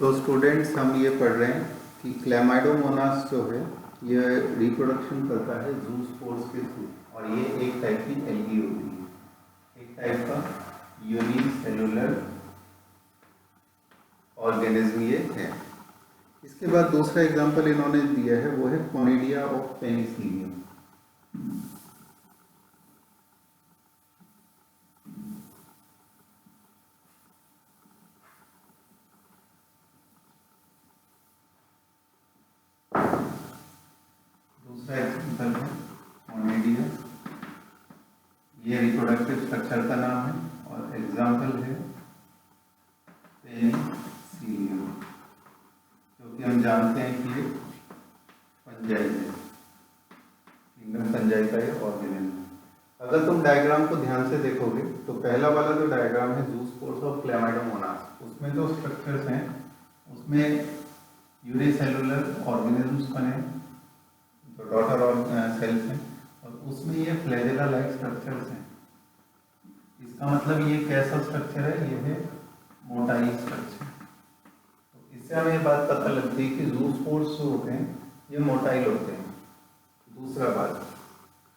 तो स्टूडेंट्स हम ये पढ़ रहे हैं कि क्लैमाइडोमोनास जो है ये रिप्रोडक्शन करता है ज़ूस्पोर्स के थ्रू, और ये एक टाइप की एल्गी होती है, एक टाइप का यूनिसेलुलर ऑर्गेनिज्म ये है। इसके बाद दूसरा एग्जांपल इन्होंने दिया है वो है कोनिडिया ऑफ पेनिसिलियम। दूसरा एग्जांपल है कोनिडिया, ये रिप्रोडक्टिव स्ट्रक्चर का नाम है, और एग्जांपल है पेनिसिलियम, क्योंकि हम जानते हैं कि ये फंजाई है, किंगडम फंजाई का ये ऑर्गेनिज्म। अगर तुम डायग्राम को ध्यान से देखोगे तो पहला वाला जो डायग्राम है ज़ूस्पोर्स ऑफ क्लैमाइडोमोनास, उसमें जो स्ट्रक्चर्स हैं उसमें यूनिसेलुलर ऑर्गेनिजम्स बने, जो डॉटर और सेल्स हैं, और उसमें ये फ्लैजेला लाइक स्ट्रक्चर्स हैं। इसका मतलब ये कैसा स्ट्रक्चर है, ये है मोटाई स्ट्रक्चर। तो इससे हमें ये बात पता लगती है कि ज़ूस्पोर्स जो होते हैं ये मोटाइल होते हैं। दूसरा बात,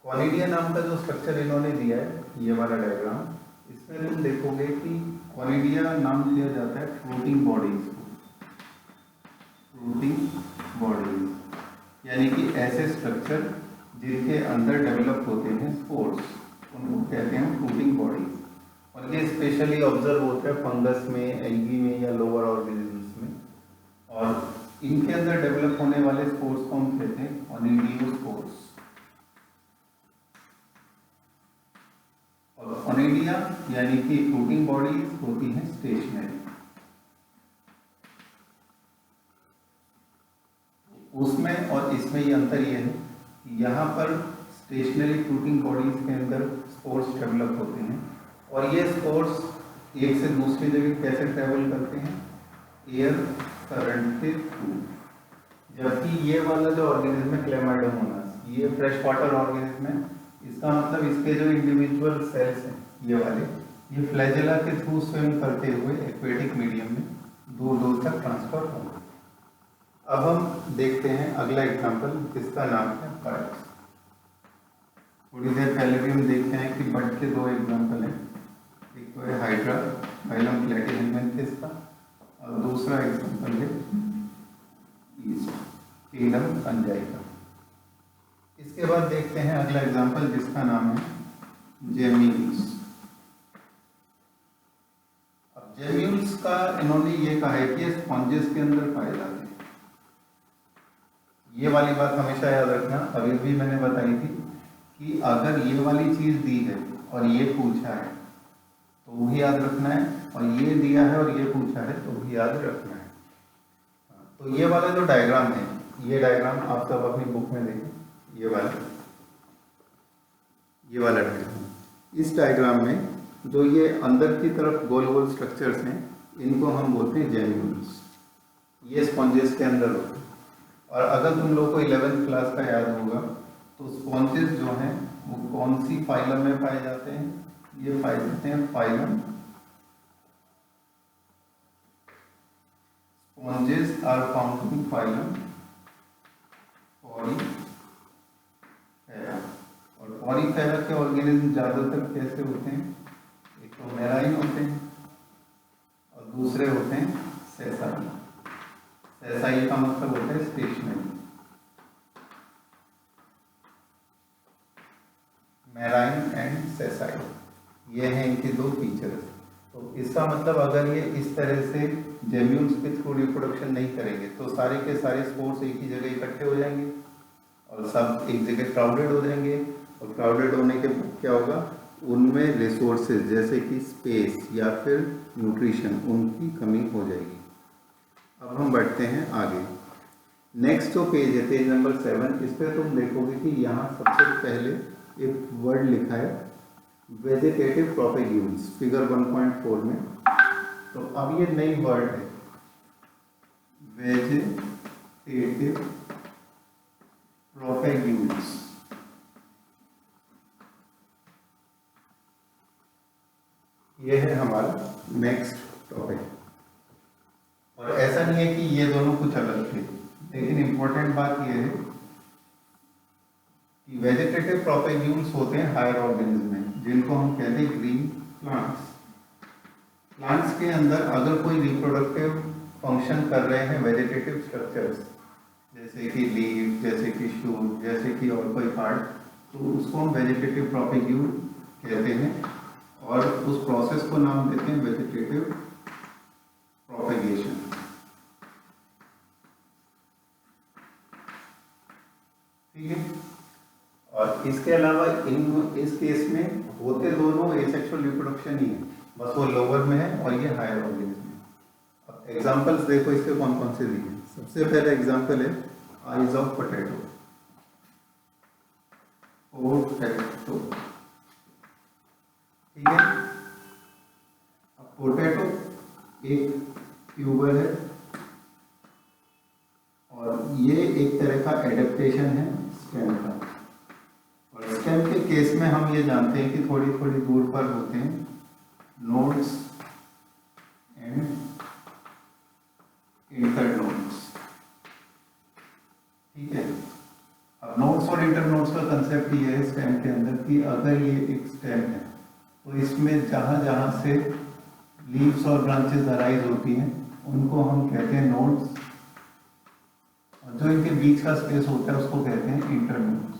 कोनिडिया नाम का जो स्ट्रक्चर इन्होंने दिया है, ये वाला डायग्राम, इसमें तुम देखोगे कि कोनिडिया नाम दिया जाता है फ्रूटिंग बॉडीज को, फ्रूटिंग बॉडीज, यानी कि ऐसे स्ट्रक्चर जिनके अंदर डेवलप होते हैं स्पोर्स, उनको कहते हैं फ्रूटिंग बॉडीज। और ये स्पेशली ऑब्जर्व होता है फंगस में, एल्गी में या लोअर ऑर्गेनिजम्स में, और इनके अंदर डेवलप होने वाले स्पोर्स को हम कहते हैं कोनिडियोस्पोर्स। और कोनिडिया यानी कि फ्रूटिंग बॉडीज होती हैं स्टेशनरी। उसमें और इसमें ये अंतर ये है कि यहाँ पर स्टेशनरी फ्रूटिंग बॉडीज के अंदर स्पोर्स डेवलप होते हैं, और ये स्पोर्स एक से दूसरी जगह कैसे ट्रेवल करते हैं, एयर करंट के थ्रू। जबकि ये वाला जो ऑर्गेनिज्म है क्लैमाइडोमोनास, ये फ्रेश वाटर ऑर्गेनिज्म है। इसका मतलब इसके जो इंडिविजुअल सेल्स हैं ये वाले, ये फ्लैजेला के थ्रू स्विम करते हुए एक्वेटिक मीडियम में दूर दूर तक ट्रांसफर होंगे। अब हम देखते हैं अगला एग्जांपल, जिसका नाम है बर्ड। थोड़ी देर पहले भी हम देखते हैं कि बर्ड के दो एग्जांपल हैं, एक तो है हाइड्रा फाइलम प्लेटिहेल्मिन्थेस का, और दूसरा एग्जांपल है किंगडम फंजाई का। इसके बाद देखते हैं अगला एग्जांपल, जिसका नाम है जेम्यूल्स। अब जेम्यूल्स का इन्होंने ये कहा है कि ये स्पॉन्जेस के अंदर पाए जाते हैं। ये वाली बात हमेशा याद रखना, अभी भी मैंने बताई थी कि अगर ये वाली चीज दी है और ये पूछा है तो वो भी याद रखना है, और ये दिया है और ये पूछा है तो भी याद रखना है। तो ये वाला जो डायग्राम है, ये डायग्राम आप सब अपनी बुक में देखें, ये वाला डायग्राम, इस डायग्राम में जो ये अंदर की तरफ गोल गोल स्ट्रक्चर्स हैं, इनको हम बोलते हैं जेम्यूल्स। ये स्पॉन्जेस के अंदर होते हैं। और अगर तुम लोग को 11th क्लास का याद होगा तो स्पॉन्जेस जो हैं वो कौन सी फाइलम में पाए जाते हैं, ये पाए जाते हैं phylum, sponges are found in phylum Porifera. और पॉलीफेरा के ऑर्गेनिज्म ज्यादातर कैसे होते हैं, एक तो मेराइन होते हैं और दूसरे होते हैं सेसाई। सेसाई का मतलब होता है स्टेशनरी, मेराइन एंड सेसाई, ये हैं इनके दो फीचर्स। तो इसका मतलब अगर ये इस तरह से जेम्यूल्स के थ्रू रिप्रोडक्शन नहीं करेंगे तो सारे के सारे स्पोर्स एक ही जगह इकट्ठे हो जाएंगे और सब एक जगह क्राउडेड हो जाएंगे, और क्राउडेड होने के बाद क्या होगा, उनमें रिसोर्सेज जैसे कि स्पेस या फिर न्यूट्रिशन, उनकी कमी हो जाएगी। अब हम बढ़ते हैं आगे। नेक्स्ट जो पेज है, पेज नंबर 7, इस पर तुम देखोगे कि यहाँ सबसे पहले एक वर्ड लिखा है वेजिटेटिव प्रोपेग्यूल्स, फिगर 1.4 में। तो अब ये नई वर्ड है वेजिटेटिव प्रोपेग्यूल्स। ये है हमारा नेक्स्ट टॉपिक। और ऐसा ऐसा नहीं है कि ये दोनों कुछ अलग थे, लेकिन इम्पोर्टेंट बात ये है कि वेजिटेटिव प्रोपेग्यूल्स होते हैं हायर ऑर्गेनिज्म में, जिनको हम कहते हैं ग्रीन प्लांट्स। प्लांट्स के अंदर अगर कोई रिप्रोडक्टिव फंक्शन कर रहे हैं वेजिटेटिव स्ट्रक्चर्स, जैसे कि लीफ, जैसे कि शूट, जैसे कि और कोई पार्ट, तो उसको हम वेजिटेटिव प्रोपेग्यूल कहते हैं और उस प्रोसेस को नाम देते हैं वेजिटेटिव प्रोपेगेशन। ठीक है। और इसके अलावा इस केस में होते दोनों एसेक्सुअल रिप्रोडक्शन ही है, बस वो लोअर में है और ये हायर ऑर्गेनिज्म में। अब एग्जांपल्स देखो इसके कौन कौन से दिए हैं। सबसे पहला एग्जांपल है आइज ऑफ पोटैटो। पोटैटो, ठीक है। अब पोटैटो एक ट्यूबर है और ये एक तरह का एडेप्टेशन है स्टेम का। और स्टेम के केस में हम ये जानते हैं कि थोड़ी थोड़ी दूर पर होते हैं नोड्स एंड इंटरनोड्स। ठीक है। अब नोड्स और इंटरनोड्स का कंसेप्ट ये है स्टेम के अंदर कि अगर ये एक स्टेम है तो इसमें जहां जहां से लीव्स और ब्रांचेस अराइज होती हैं उनको हम कहते हैं नोड्स, और जो इनके बीच का स्पेस होता है उसको कहते हैं इंटरनोड्स।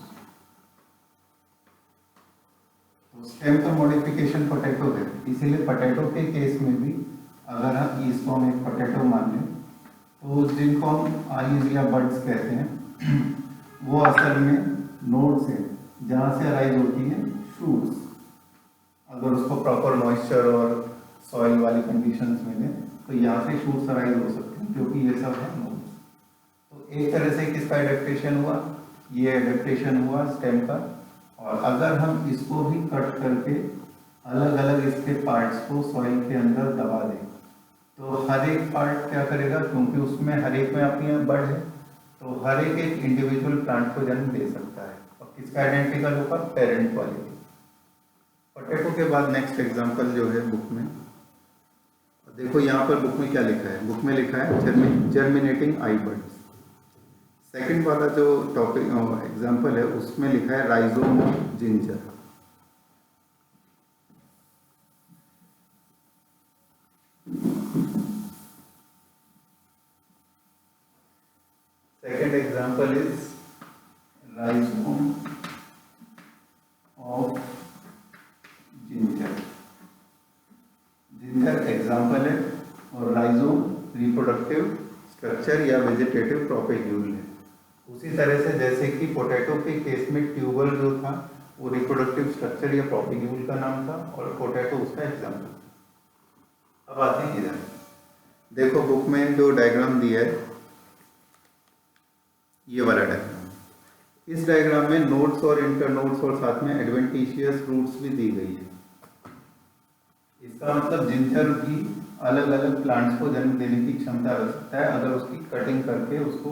तो स्टेम का मॉडिफिकेशन पोटैटो है, इसीलिए पोटैटो के केस में भी अगर हम इसको हम एक पोटैटो मान लें तो जिनको हम आईज या बड्स कहते हैं वो असल में नोड्स है जहां से अराइज होती हैं शूट्स। अगर उसको प्रॉपर मॉइस्चर और सॉइल वाली कंडीशंस मिले तो यहाँ से शूट्स अराइज हो सकते हैं, क्योंकि ये सब है नोड्स। तो एक तरह से किसका एडेप्टेशन हुआ, ये एडेप्टेशन हुआ स्टेम का। और अगर हम इसको भी कट करके अलग अलग इसके पार्ट्स को सॉइल के अंदर दबा दें तो हर एक पार्ट क्या करेगा, क्योंकि उसमें हर एक में अपनी बड है तो हर एक एक इंडिविजुअल प्लांट को जन्म दे सकता है। और किसका आइडेंटिकल होगा, पेरेंट वाले। पोटैटो के बाद नेक्स्ट एग्जांपल जो है बुक में देखो, यहाँ पर बुक में क्या लिखा है, बुक में लिखा है जर्मिनेटिंग आई बड्स। सेकंड वाला जो टॉपिक एग्जांपल है उसमें लिखा है rhizome of ginger. Second example is rhizome of ginger. Ginger example है और राइजोम रिप्रोडक्टिव स्ट्रक्चर या वेजिटेटिव प्रोपेग्यूल है। उसी तरह से जैसे कि पोटैटो के केस में ट्यूबर जो था वो रिप्रोडक्टिव स्ट्रक्चर या प्रोपेग्यूल का नाम था और पोटैटो उसका एग्जांपल था। अब आते हैं इधर, देखो बुक में जो डायग्राम दिया है ये वाला डायग्राम, इस डायग्राम में नोड्स और इंटरनोड्स और साथ में एडवेंटिशियस रूट्स भी दी गई है। इसका मतलब जिंजर भी अलग अलग प्लांट्स को जन्म देने की क्षमता रख सकता है अगर उसकी कटिंग करके उसको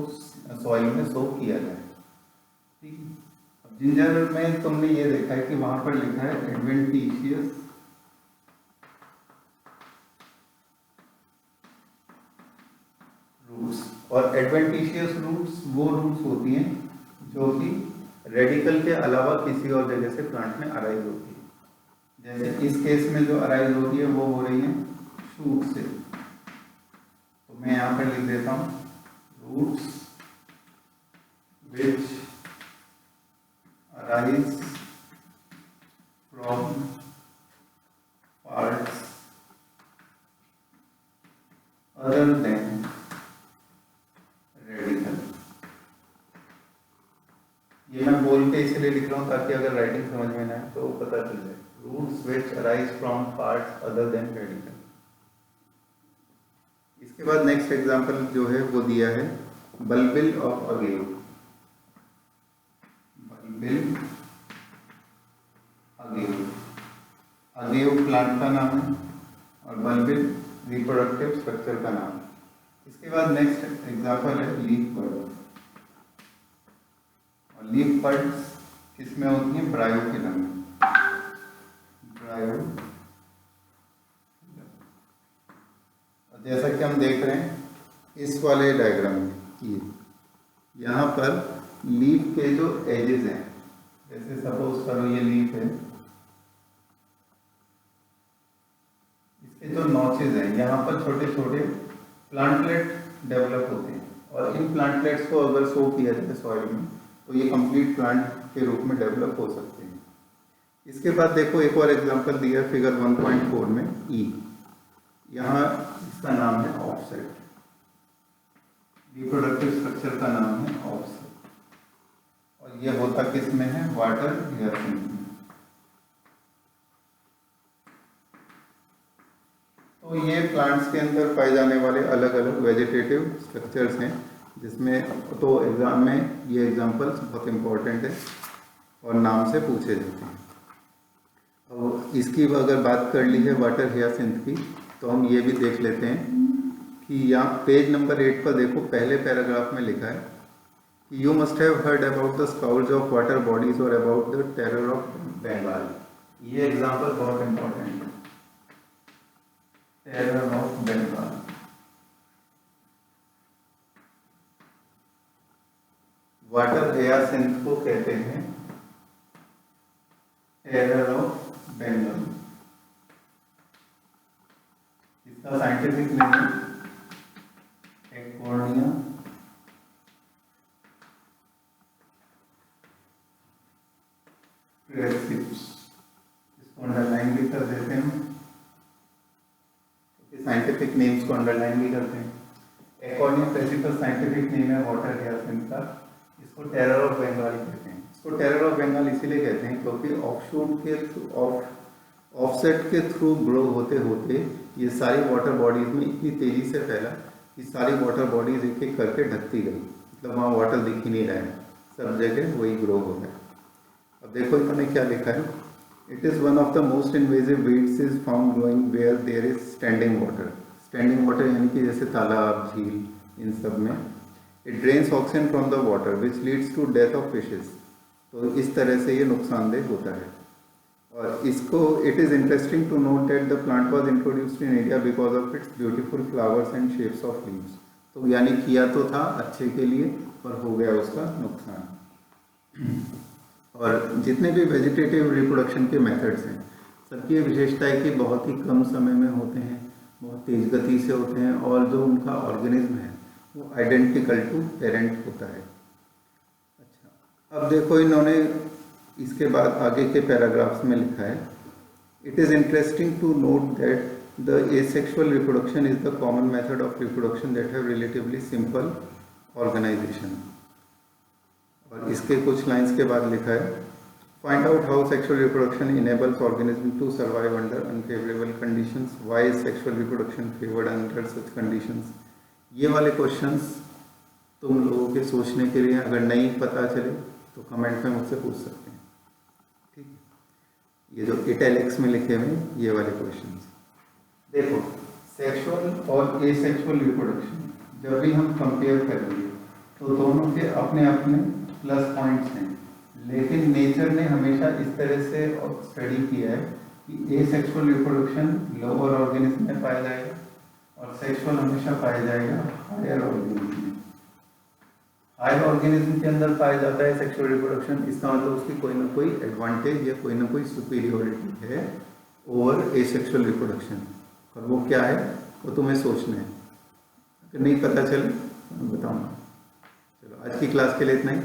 सॉइल में सो किया जाए। ठीक है। अब जिंजर में तुमने ये देखा है कि वहां पर लिखा है एडवेंटिशियस रूट्स। और एडवेंटिशियस रूट्स वो रूट्स होती हैं जो कि रेडिकल के अलावा किसी और जगह से प्लांट में अराइज होती है। जैसे इस केस में जो अराइज होती है वो हो रही है शूट से, तो मैं यहाँ पर लिख देता हूँ roots which arise from parts other than radical। ये मैं बोल के इसलिए लिख रहा हूँ ताकि अगर राइटिंग समझ में ना आए तो पता चल जाए। Roots which arise from parts other than radical। इसके बाद नेक्स्ट एग्जांपल जो है वो दिया है bulbil of agave. Bulbil agave, agave plant का नाम है और बल्बिल रिप्रोडक्टिव स्ट्रक्चर का नाम है। इसके बाद नेक्स्ट एग्जांपल है लीफ बर्ड। और लीफ बर्ड्स किसमें होती हैं, ब्रायोफिलम में। जैसा कि हम देख रहे हैं इस वाले डायग्राम में ये यहाँ पर लीफ के जो एजेस हैं, जैसे सपोज करो ये लीफ है, इसके जो नॉचेज हैं यहाँ पर छोटे छोटे प्लांटलेट डेवलप होते हैं, और इन प्लांटलेट्स को अगर सो किया जाए सॉइल में तो ये कंप्लीट प्लांट के रूप में डेवलप हो सकते हैं। इसके बाद देखो एक और एग्जांपल दिया फिगर 1.4 में ई, यहाँ इसका नाम है ऑफसेट, रिप्रोडक्टिव स्ट्रक्चर का नाम है ऑफसेट, और ये होता किस में है, वाटर हियासिंथ में। तो ये प्लांट्स के अंदर पाए जाने वाले अलग अलग वेजिटेटिव स्ट्रक्चर्स हैं, जिसमें तो एग्जाम में ये एग्जांपल्स बहुत इंपॉर्टेंट है और नाम से पूछे जाते हैं। और इसकी अगर बात कर ली है वाटर हियासिंथ की, तो हम ये भी देख लेते हैं कि यहाँ पेज नंबर 8 पर देखो पहले पैराग्राफ में लिखा है कि you must have heard about the scouts of water bodies और about the terror of Bengal. ये एग्जांपल बहुत इंपॉर्टेंट है, terror of Bengal. Water hyacinth को कहते हैं टेरर ऑफ बंगाल। इसका साइंटिफिक नेम है एकोर्निया क्रेसिप्स। इसको अंडरलाइन भी कर देते हैं, साइंटिफिक नेम्स को अंडरलाइन भी करते हैं। एकोर्निया क्रेसिप्स साइंटिफिक नेम है वाटर हियासिंथ का। इसको टेरर ऑफ बंगाल कहते हैं। इसको टेरर ऑफ बंगाल इसीलिए कहते हैं क्योंकि ऑफशूट के ऑफसेट के थ्रू ग्रो होते होते ये सारी वाटर बॉडीज में इतनी तेजी से फैला कि सारी वाटर बॉडीज एक एक करके ढकती गई, मतलब वहाँ वाटर दिख ही नहीं रहा है, सब जगह वही ग्रो हो रहा है। अब देखो इन्होंने क्या लिखा है, it is one of the most invasive weeds is found growing where there is standing water. Standing water यानी कि जैसे तालाब, झील, इन सब में it drains oxygen from the water which leads to death of fishes. तो इस तरह से ये नुकसानदेह होता है। और इसको it is interesting to note that the plant was introduced in India because of its beautiful flowers and shapes of leaves. तो यानी किया तो था अच्छे के लिए, पर हो गया उसका नुकसान। और जितने भी वेजिटेटिव रिप्रोडक्शन के मेथड्स हैं, सबकी ये विशेषता है कि बहुत ही कम समय में होते हैं, बहुत तेज गति से होते हैं, और जो उनका ऑर्गेनिज्म है वो आइडेंटिकल टू पेरेंट होता है। अच्छा, अब देखो इन्होंने इसके बाद आगे के पैराग्राफ्स में लिखा है, it is interesting to note that the asexual reproduction is the common method of reproduction that have relatively simple organisation. और इसके कुछ लाइंस के बाद लिखा है, find out how sexual reproduction enables organism to survive under unfavourable conditions, why is sexual reproduction favoured under such conditions. ये वाले questions तुम लोगों के सोचने के लिए, अगर नहीं पता चले तो कमेंट में मुझसे पूछ सकते हैं, ठीक है। ये जो इटैलिक्स में लिखे हुए ये वाले क्वेश्चंस देखो, सेक्सुअल और एसेक्सुअल रिप्रोडक्शन जब भी हम कंपेयर करेंगे तो दोनों के अपने अपने प्लस पॉइंट्स हैं, लेकिन नेचर ने हमेशा इस तरह से स्टडी किया है कि एसेक्सुअल रिप्रोडक्शन लोअर ऑर्गेनिज्म में पाया जाएगा और सेक्सुअल हमेशा पाया जाएगा हायर ऑर्गेनिज्म में। हायर ऑर्गेनिज्म के अंदर पाया जाता है सेक्सुअल रिप्रोडक्शन, इसका मतलब उसकी कोई ना कोई एडवांटेज या कोई ना कोई सुपीरियोरिटी है ओवर एसेक्सुअल रिप्रोडक्शन, और वो क्या है वो तुम्हें सोचना है। अगर नहीं पता चले तो मैं बताऊँगा। चलो आज की क्लास के लिए इतना ही।